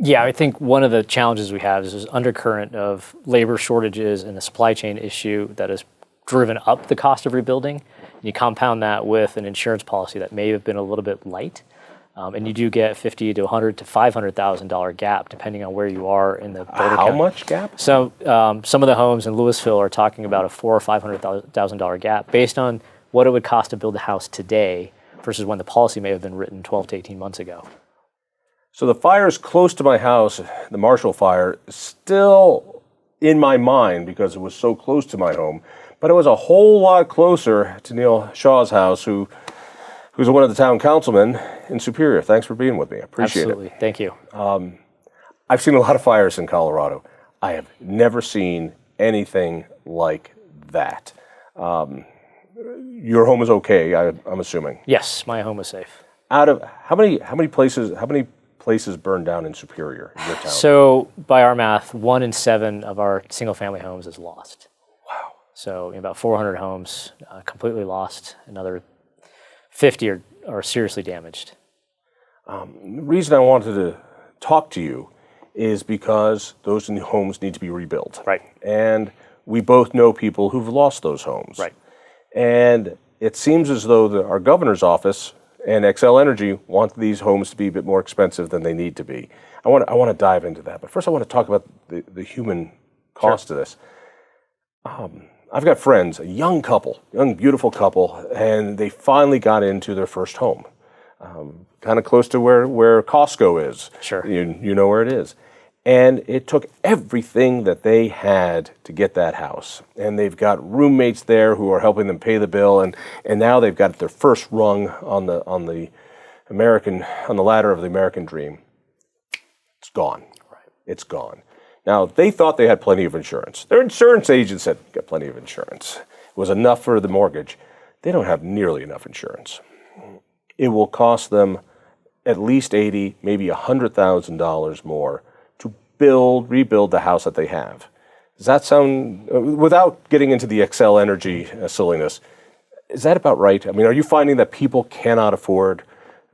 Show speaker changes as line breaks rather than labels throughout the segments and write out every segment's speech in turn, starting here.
Yeah, I think one of the challenges we have is this undercurrent of labor shortages and the supply chain issue that has driven up the cost of rebuilding. And you compound that with an insurance policy that may have been a little bit light. And you do get $50,000 to $100,000 to $500,000 gap depending on where you are in the Boulder
How
County.
much gap?
So some of the homes in Louisville are talking about a $400,000 or $500,000 gap based on what it would cost to build a house today versus when the policy may have been written 12 to 18 months ago.
So the fires close to my house, the Marshall fire, still in my mind because it was so close to my home, but it was a whole lot closer to Neal Shah's house, who's one of the town councilmen in Superior. Thanks for being with me. I appreciate
Absolutely.
it.
Thank you.
I've seen a lot of fires in Colorado. I have never seen anything like that. Your home is okay, I'm assuming.
Yes, my home is safe.
Out of how many places burned down in Superior, in your town?
So by our math, 1 in 7 of our single-family homes is lost.
Wow.
So about 400 homes completely lost. Another 50 are seriously damaged.
The reason I wanted to talk to you is because those homes need to be rebuilt.
Right.
And we both know people who've lost those homes.
Right.
And it seems as though our governor's office and Xcel Energy want these homes to be a bit more expensive than they need to be. I want to dive into that. But first I want to talk about the human cost of this. I've got friends, a young beautiful couple, and they finally got into their first home. Kind of close to where Costco is.
Sure.
You know where it is. And it took everything that they had to get that house. And they've got roommates there who are helping them pay the bill, and now they've got their first rung on the ladder of the American dream. It's gone. Right. It's gone. Now, they thought they had plenty of insurance. Their insurance agent said, got plenty of insurance. It was enough for the mortgage. They don't have nearly enough insurance. It will cost them at least $80,000, maybe $100,000 more to rebuild the house that they have. Does that sound, without getting into the Xcel Energy silliness, is that about right? I mean, are you finding that people cannot afford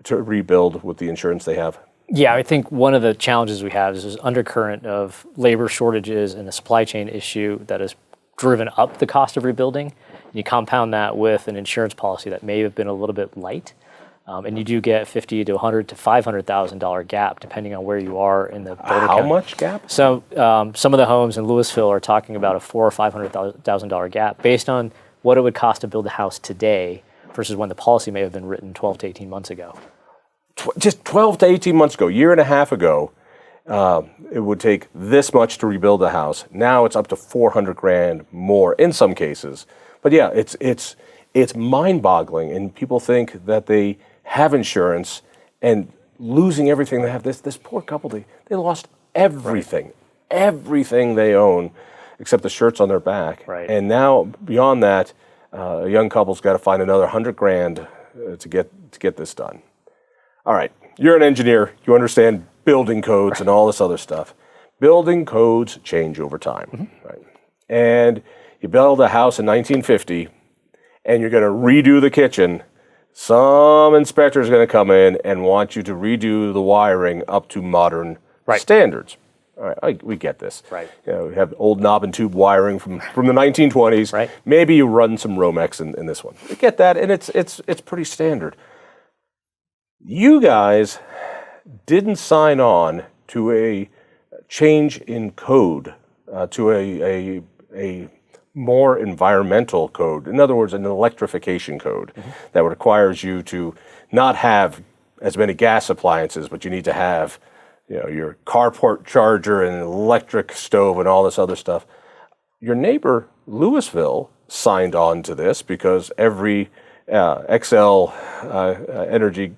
to rebuild with the insurance they have?
Yeah, I think one of the challenges we have is this undercurrent of labor shortages and the supply chain issue that has driven up the cost of rebuilding. And you compound that with an insurance policy that may have been a little bit light. And you do get $50,000 to $100,000 to $500,000 gap depending on where you are in the Boulder
How
County.
much gap?
So some of the homes in Louisville are talking about a $400,000 or $500,000 gap based on what it would cost to build a house today versus when the policy may have been written 12 to 18 months ago.
Just 12 to 18 months ago, year and a half ago, it would take this much to rebuild a house. Now it's up to $400,000 more in some cases. But yeah, it's mind-boggling, and people think that they have insurance and losing everything they have. This poor couple, they lost everything, everything they own, except the shirts on their back.
Right.
And now beyond that, a young couple's got to find another $100,000 to get this done. All right, you're an engineer. You understand building codes and all this other stuff. Building codes change over time, right? And you build a house in 1950, and you're going to redo the kitchen. Some inspector is going to come in and want you to redo the wiring up to modern standards. All right, we get this.
Right.
You know, we have old knob and tube wiring from the 1920s.
Right.
Maybe you run some Romex in this one. We get that, and it's pretty standard. You guys didn't sign on to a change in code, to a more environmental code. In other words, an electrification code that requires you to not have as many gas appliances, but you need to have, your carport charger and an electric stove and all this other stuff. Your neighbor, Louisville, signed on to this because every Xcel Energy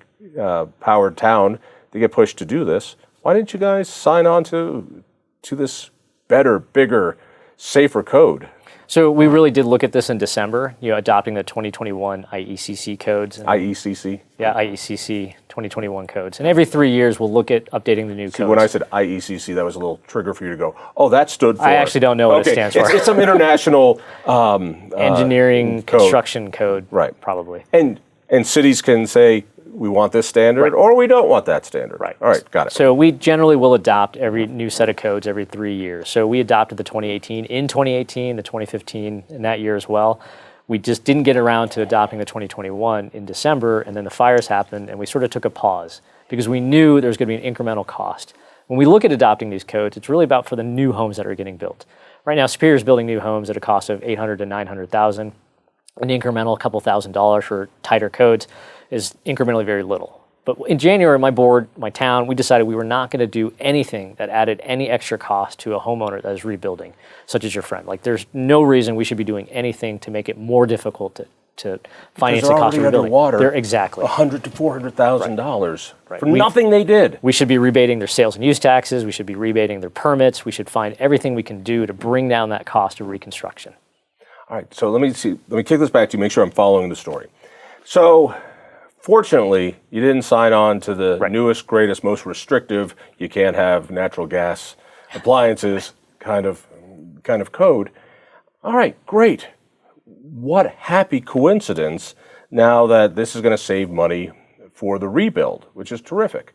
powered town, they get pushed to do this. Why didn't you guys sign on to this better, bigger, safer code?
So we really did look at this in December, adopting the 2021 IECC codes.
IECC?
Yeah, IECC 2021 codes. And every 3 years, we'll look at updating the new codes.
When I said IECC, that was a little trigger for you to go, oh, that stood for...
I actually don't know what it stands for.
It's some international...
engineering, construction code,
right.
probably.
And cities can say, we want this standard or we don't want that standard.
Right.
All right, got it.
So we generally will adopt every new set of codes every 3 years. So we adopted the 2018 in 2018, the 2015 in that year as well. We just didn't get around to adopting the 2021 in December, and then the fires happened, and we sort of took a pause because we knew there was going to be an incremental cost. When we look at adopting these codes, it's really about for the new homes that are getting built. Right now, Superior is building new homes at a cost of $800,000 to $900,000. An incremental couple $1,000s for tighter codes is incrementally very little. But in January, my board, my town, we decided we were not going to do anything that added any extra cost to a homeowner that is rebuilding, such as your friend. Like, there's no reason we should be doing anything to make it more difficult to finance the cost of rebuilding.
Underwater,
they're exactly
$100,000 to $400,000 for nothing they did.
We should be rebating their sales and use taxes. We should be rebating their permits. We should find everything we can do to bring down that cost of reconstruction.
All right, so let me kick this back to you, make sure I'm following the story. So, fortunately, you didn't sign on to the newest, greatest, most restrictive, you can't have natural gas appliances kind of code. All right, great. What happy coincidence now that this is going to save money for the rebuild, which is terrific.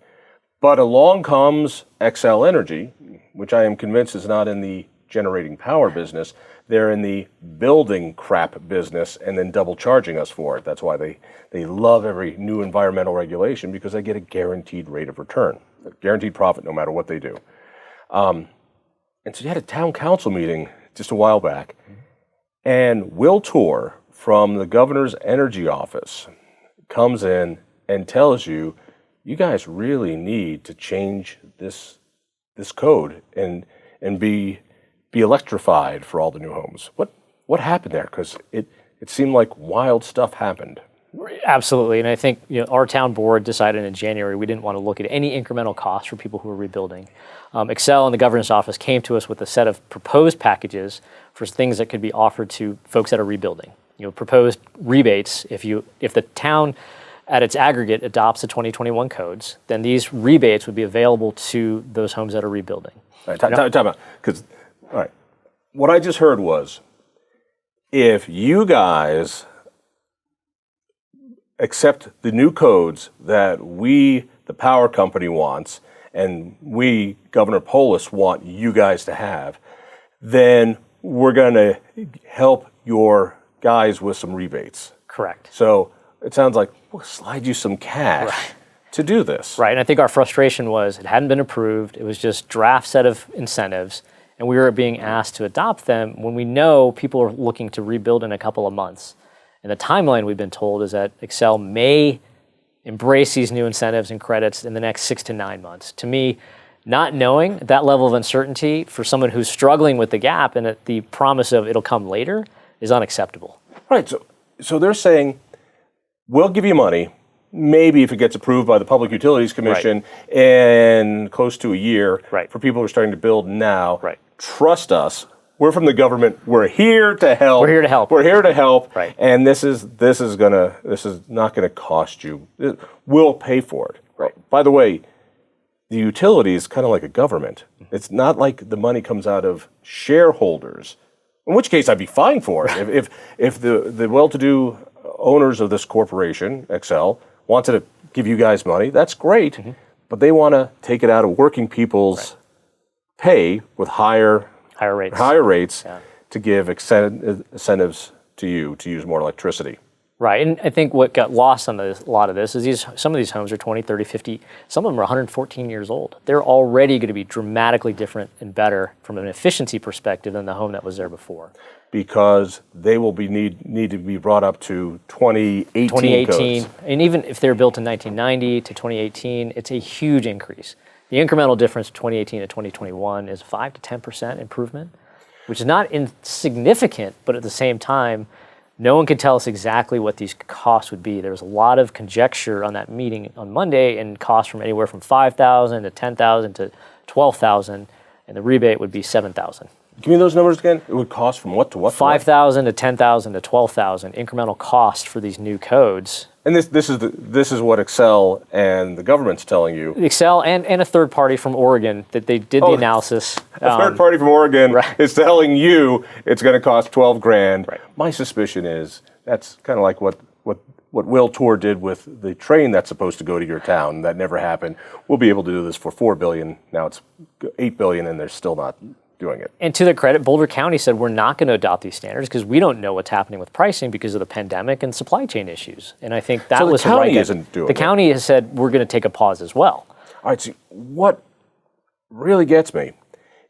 But along comes Xcel Energy, which I am convinced is not in the generating power business. They're in the building crap business and then double charging us for it. That's why they love every new environmental regulation, because they get a guaranteed rate of return, a guaranteed profit no matter what they do. And so you had a town council meeting just a while back, and Will Torr from the governor's energy office comes in and tells you, you guys really need to change this code and be electrified for all the new homes. What happened there? Because it seemed like wild stuff happened.
Absolutely, and I think our town board decided in January we didn't want to look at any incremental costs for people who are rebuilding. Excel and the governor's office came to us with a set of proposed packages for things that could be offered to folks that are rebuilding. Proposed rebates. If the town at its aggregate adopts the 2021 codes, then these rebates would be available to those homes that are rebuilding.
All right, time out. Because, all right, what I just heard was, if you guys accept the new codes that we, the power company, wants, and we, Governor Polis, want you guys to have, then we're going to help your guys with some rebates.
Correct.
So it sounds like we'll slide you some cash to do this.
Right, and I think our frustration was it hadn't been approved. It was just draft set of incentives, and we were being asked to adopt them when we know people are looking to rebuild in a couple of months. And the timeline we've been told is that Excel may embrace these new incentives and credits in the next 6 to 9 months. To me, not knowing that level of uncertainty for someone who's struggling with the gap and the promise of it'll come later is unacceptable.
Right, so they're saying, we'll give you money, maybe if it gets approved by the Public Utilities Commission in close to a year for people who are starting to build now.
Right.
Trust us. We're from the government. We're here to help.
We're here to help.
We're here to help.
Right.
And this is not gonna cost you. We'll pay for it.
Right.
By the way, the utility is kind of like a government. It's not like the money comes out of shareholders, in which case I'd be fine for it. If the well-to-do owners of this corporation, Excel, wanted to give you guys money, that's great. But they want to take it out of working people's pay with higher rates to give incentives to you to use more electricity.
Right, and I think what got lost on a lot of this is some of these homes are 20, 30, 50, some of them are 114 years old. They're already going to be dramatically different and better from an efficiency perspective than the home that was there before.
Because they will need to be brought up to 2018 codes.
And even if they were built in 1990 to 2018, it's a huge increase. The incremental difference 2018 to 2021 is 5 to 10% improvement, which is not insignificant, but at the same time, no one could tell us exactly what these costs would be. There was a lot of conjecture on that meeting on Monday, and costs from anywhere from $5,000 to $10,000 to $12,000, and the rebate would be $7,000.
Give me those numbers again. It would cost from what to what?
$5,000 to $10,000 to $12,000 incremental cost for these new codes.
And this is what Excel and the government's telling you.
Excel and a third party from Oregon that they did the analysis.
A third party from Oregon is telling you it's going to cost $12,000. Right. My suspicion is that's kind of like what what Will Tour did with the train that's supposed to go to your town. That never happened. We'll be able to do this for $4 billion. Now it's $8 billion, and they're still not doing it.
And to their credit, Boulder County said we're not going to adopt these standards because we don't know what's happening with pricing because of the pandemic and supply chain issues. And I think that was
the county isn't doing it.
The county has said we're going to take a pause as well.
All right, so what really gets me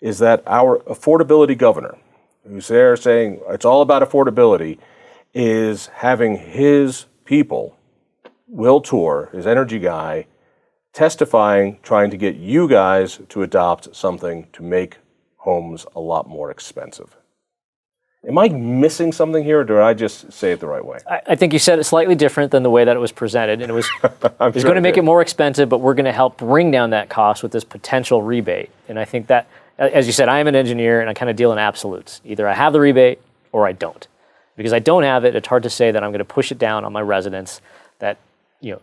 is that our affordability governor, who's there saying it's all about affordability, is having his people, Will Tour, his energy guy, testifying, trying to get you guys to adopt something to make homes a lot more expensive. Am I missing something here, or did I just say it the right way?
I think you said it slightly different than the way that it was presented, and it was it's going to make it more expensive, but we're going to help bring down that cost with this potential rebate. And I think that, as you said, I am an engineer, and I kind of deal in absolutes. Either I have the rebate or I don't. Because I don't have it, it's hard to say that I'm going to push it down on my residents, that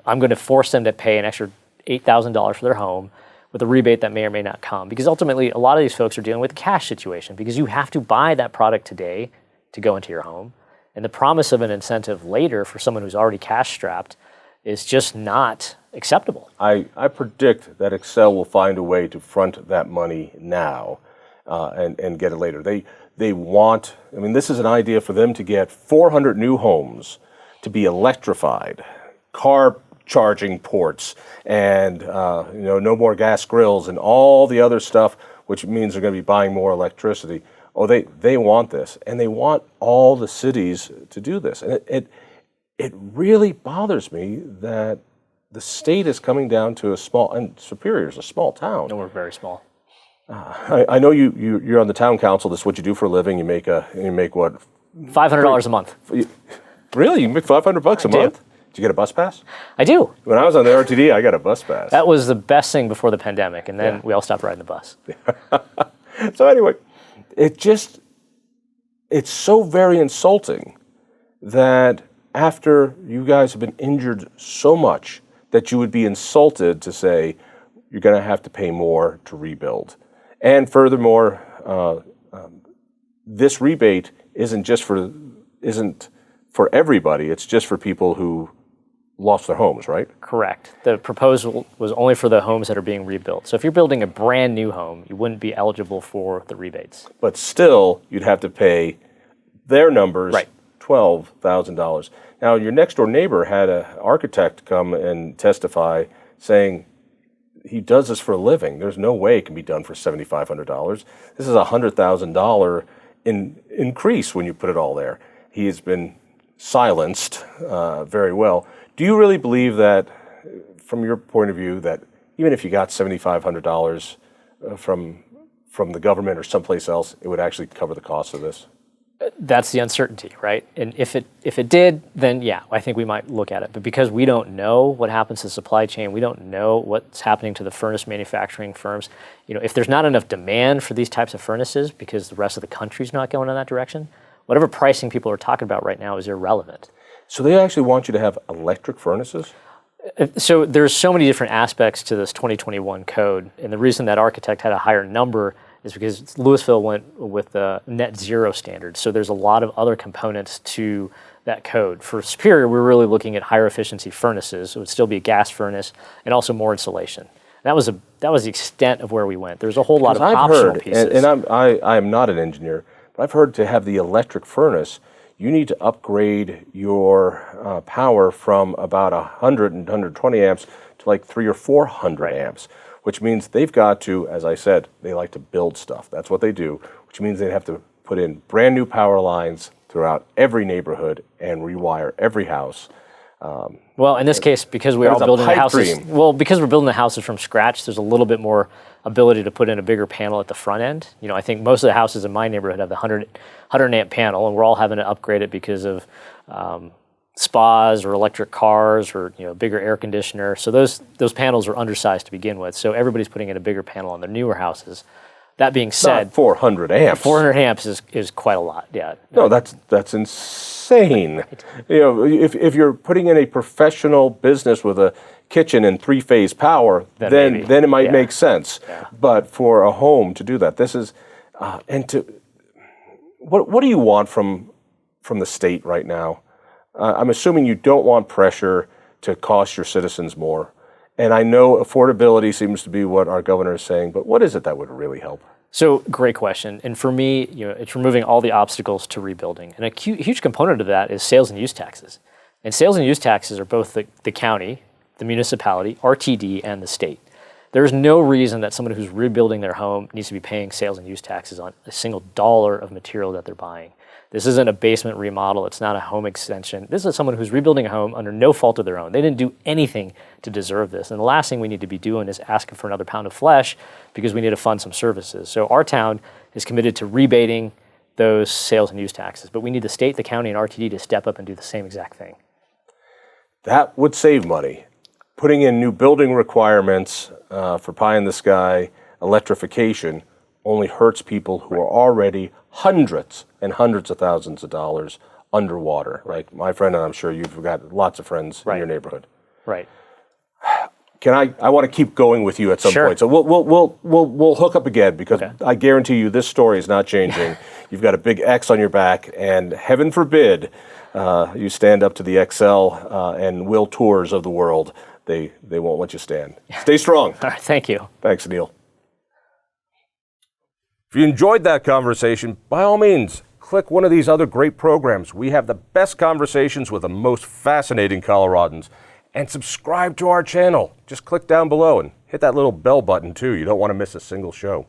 I'm going to force them to pay an extra $8,000 for their home with a rebate that may or may not come. Because ultimately, a lot of these folks are dealing with a cash situation because you have to buy that product today to go into your home. And the promise of an incentive later for someone who's already cash strapped is just not acceptable.
I predict that Excel will find a way to front that money now and get it later. They want, this is an idea for them to get 400 new homes to be electrified, car charging ports, and no more gas grills and all the other stuff, which means they're going to be buying more electricity. Oh, they want this, and they want all the cities to do this. And it really bothers me that the state is coming down to a small, and Superior's a small town.
No, we're very small.
I know you're on the town council. This is what you do for a living. You make what?
$500 a month.
Really? You make $500 a month? Did you get a bus pass?
I do.
When I was on the RTD, I got a bus pass.
That was the best thing before the pandemic, and then we all stopped riding the bus.
So anyway, it's so very insulting that after you guys have been injured so much that you would be insulted to say you're going to have to pay more to rebuild. And furthermore, this rebate isn't for everybody. It's just for people who lost their homes, right?
Correct. The proposal was only for the homes that are being rebuilt. So if you're building a brand new home, you wouldn't be eligible for the rebates.
But still, you'd have to pay their numbers,
right.
$12,000. Now, your next door neighbor had an architect come and testify saying he does this for a living. There's no way it can be done for $7,500. This is a $100,000 increase when you put it all there. He has been silenced very well. Do you really believe that, from your point of view, that even if you got $7,500 from the government or someplace else, it would actually cover the cost of this?
That's the uncertainty, right? And if it did, then yeah, I think we might look at it. But because we don't know what happens to the supply chain, we don't know what's happening to the furnace manufacturing firms. If there's not enough demand for these types of furnaces because the rest of the country's not going in that direction, whatever pricing people are talking about right now is irrelevant.
So they actually want you to have electric furnaces?
So there's so many different aspects to this 2021 code. And the reason that architect had a higher number is because Louisville went with the net zero standard. So there's a lot of other components to that code. For Superior, we're really looking at higher efficiency furnaces. It would still be a gas furnace and also more insulation. That was the extent of where we went. There's a whole lot of optional pieces.
And I am not an engineer, but I've heard to have the electric furnace, you need to upgrade your power from about 100 and 120 amps to like 300 or 400 amps, which means they've got to, as I said, they like to build stuff. That's what they do, which means they have to put in brand new power lines throughout every neighborhood and rewire every house.
Well, in this case, because we're all building the houses, because we're building the houses from scratch, there's a little bit more ability to put in a bigger panel at the front end. I think most of the houses in my neighborhood have the 100 amp panel, and we're all having to upgrade it because of spas or electric cars or bigger air conditioner. So those panels are undersized to begin with. So everybody's putting in a bigger panel on their newer houses. That being said,
not 400 amps.
400 amps is quite a lot. Yeah.
No, that's insane. Right. If you're putting in a professional business with a kitchen and three-phase power, then it might make sense. Yeah. But for a home to do that, this is what do you want from the state right now? I'm assuming you don't want pressure to cost your citizens more. And I know affordability seems to be what our governor is saying, but what is it that would really help?
So great question. And for me, it's removing all the obstacles to rebuilding. And a huge component of that is sales and use taxes. And sales and use taxes are both the county, the municipality, RTD, and the state. There's no reason that someone who's rebuilding their home needs to be paying sales and use taxes on a single dollar of material that they're buying. This isn't a basement remodel. It's not a home extension. This is someone who's rebuilding a home under no fault of their own. They didn't do anything to deserve this. And the last thing we need to be doing is asking for another pound of flesh because we need to fund some services. So our town is committed to rebating those sales and use taxes. But we need the state, the county, and RTD to step up and do the same exact thing.
That would save money. Putting in new building requirements for pie in the sky electrification only hurts people who are already hundreds and hundreds of thousands of dollars underwater. Like my friend, and I'm sure you've got lots of friends in your neighborhood.
Right.
I want to keep going with you at some point. So we'll hook up again because I guarantee you this story is not changing. You've got a big X on your back, and heaven forbid you stand up to the XL and Will Tours of the world. They won't let you stand. Stay strong.
All right, thank you.
Thanks, Neal. If you enjoyed that conversation, by all means, click one of these other great programs. We have the best conversations with the most fascinating Coloradans. And subscribe to our channel. Just click down below and hit that little bell button too. You don't want to miss a single show.